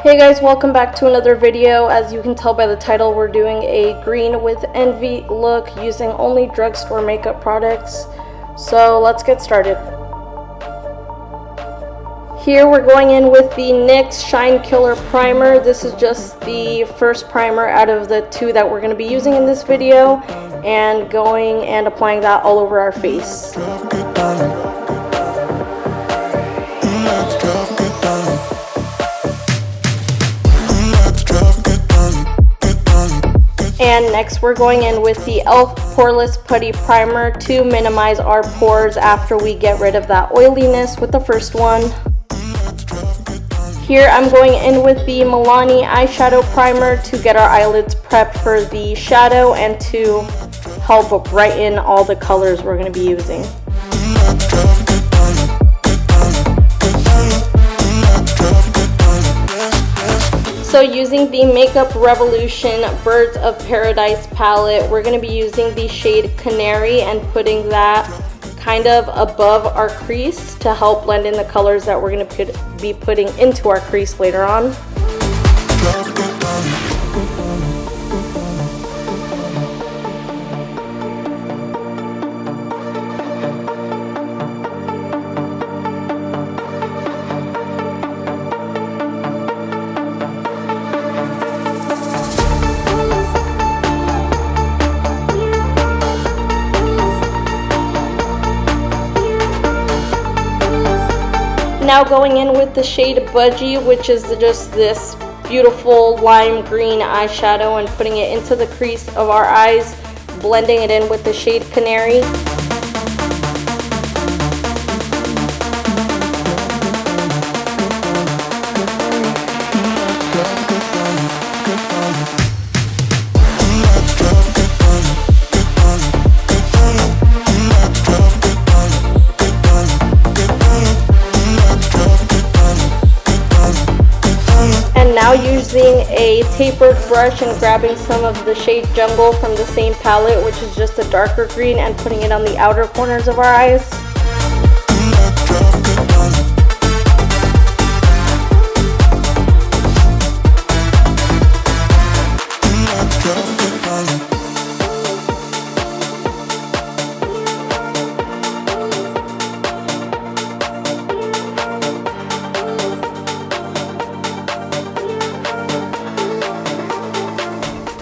Hey guys, welcome back to another video. As you can tell by the title, we're doing a green with envy look using only drugstore makeup products. So let's get started. Here we're going in with the NYX Shine Killer Primer. This is just the first primer out of the two that we're going to be using in this video, and going and applying that all over our face. And next we're going in with the E.L.F. Poreless Putty Primer to minimize our pores after we get rid of that oiliness with the first one. Here I'm going in with the Milani eyeshadow primer to get our eyelids prepped for the shadow and to help brighten all the colors we're going to be using. So using the Makeup Revolution Birds of Paradise palette, we're going to be using the shade Canary and putting that kind of above our crease to help blend in the colors that we're going to be putting into our crease later on. Now going in with the shade Budgie, which is just this beautiful lime green eyeshadow, and putting it into the crease of our eyes, blending it in with the shade Canary. Now using a tapered brush and grabbing some of the shade Jungle from the same palette, which is just a darker green, and putting it on the outer corners of our eyes.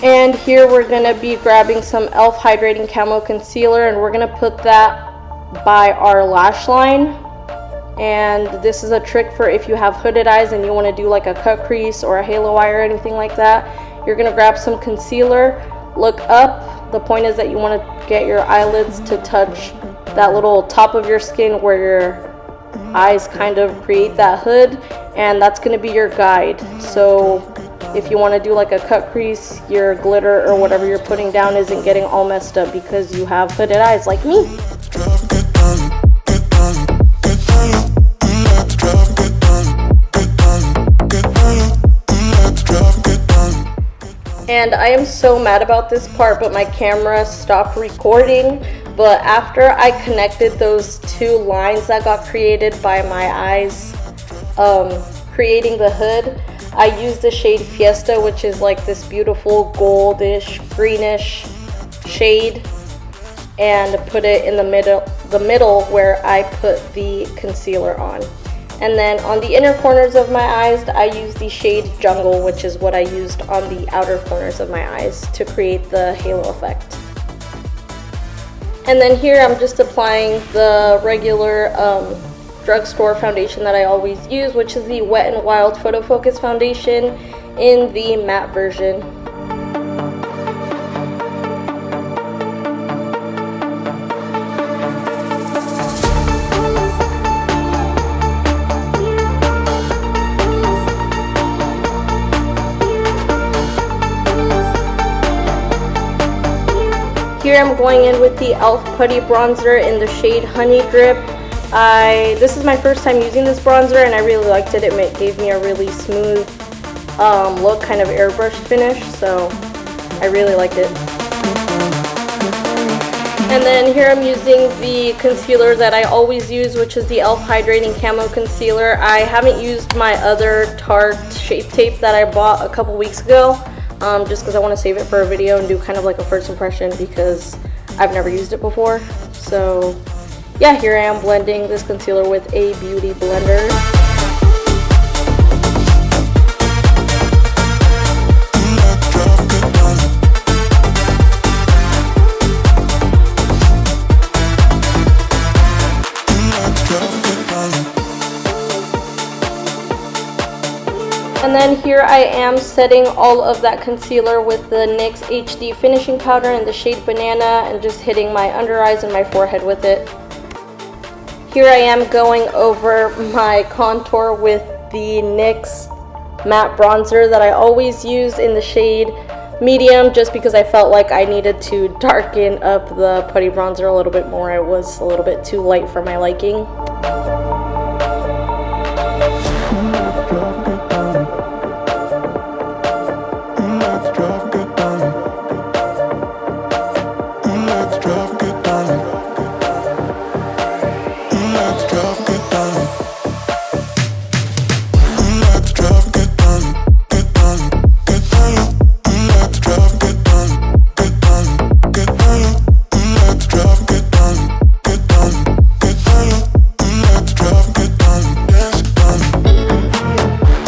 And here we're going to be grabbing some E.L.F. Hydrating Camo Concealer, and we're going to put that by our lash line. And this is a trick for if you have hooded eyes and you want to do like a cut crease or a halo eye or anything like that. You're going to grab some concealer, look up. The point is that you want to get your eyelids to touch that little top of your skin where your eyes kind of create that hood, and that's going to be your guide. So if you want to do like a cut crease, your glitter or whatever you're putting down isn't getting all messed up because you have hooded eyes like me. And I am so mad about this part, but my camera stopped recording. But after I connected those two lines that got created by my eyes creating the hood, I used the shade Fiesta, which is like this beautiful goldish, greenish shade, and put it in the middle where I put the concealer on. And then on the inner corners of my eyes, I used the shade Jungle, which is what I used on the outer corners of my eyes to create the halo effect. And then here I'm just applying the regular drugstore foundation that I always use, which is the Wet n Wild PhotoFocus foundation in the matte version. Here I'm going in with the E.L.F. Putty Bronzer in the shade Honey Drip. This is my first time using this bronzer, and I really liked it. It gave me a really smooth look, kind of airbrush finish, so I really liked it. And then here I'm using the concealer that I always use, which is the E.L.F. Hydrating Camo Concealer. I haven't used my other Tarte Shape Tape that I bought a couple weeks ago, just because I want to save it for a video and do kind of like a first impression because I've never used it before. So yeah, here I am blending this concealer with a beauty blender. And then here I am setting all of that concealer with the NYX HD finishing powder in the shade Banana and just hitting my under eyes and my forehead with it. Here I am going over my contour with the NYX matte bronzer that I always use in the shade Medium, just because I felt like I needed to darken up the Putty bronzer a little bit more. It was a little bit too light for my liking.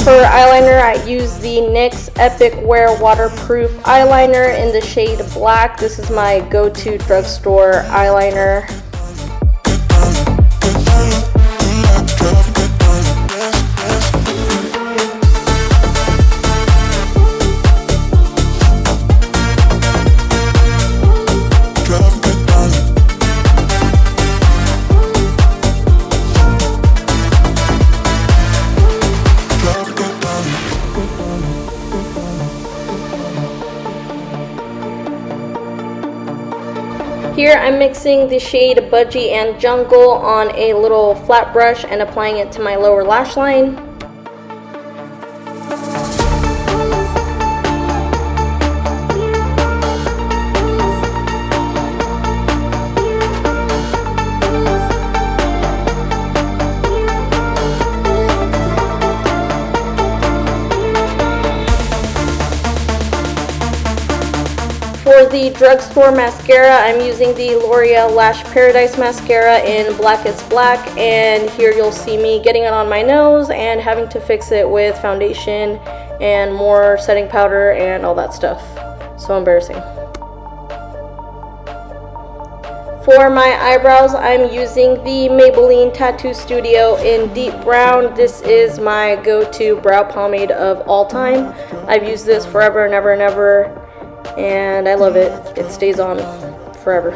For eyeliner, I use the NYX Epic Wear Waterproof Eyeliner in the shade Black. This is my go-to drugstore eyeliner. Here I'm mixing the shade Budgie and Jungle on a little flat brush and applying it to my lower lash line. For the drugstore mascara, I'm using the L'Oreal Lash Paradise Mascara in Blackest Black, and here you'll see me getting it on my nose and having to fix it with foundation and more setting powder and all that stuff. So embarrassing. For my eyebrows, I'm using the Maybelline Tattoo Studio in Deep Brown. This is my go-to brow pomade of all time. I've used this forever and ever and ever, and I love it. It stays on forever.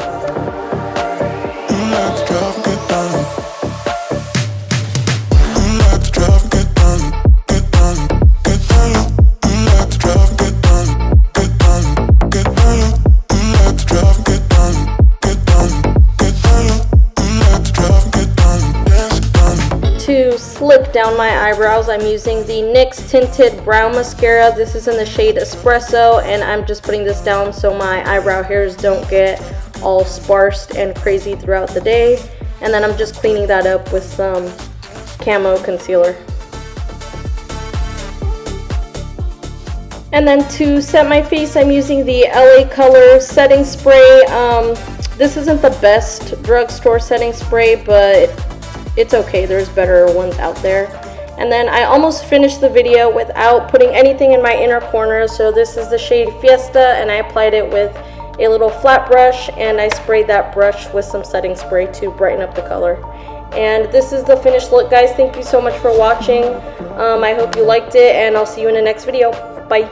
To slick down my eyebrows, I'm using the NYX Tinted Brow Mascara. This is in the shade Espresso, and I'm just putting this down so my eyebrow hairs don't get all sparsed and crazy throughout the day. And then I'm just cleaning that up with some Camo concealer. And then to set my face, I'm using the LA Color setting spray. This isn't the best drugstore setting spray, but it's okay, there's better ones out there. And then I almost finished the video without putting anything in my inner corner. So this is the shade Fiesta, and I applied it with a little flat brush, and I sprayed that brush with some setting spray to brighten up the color. And this is the finished look, guys. Thank you so much for watching. I hope you liked it, and I'll see you in the next video. Bye.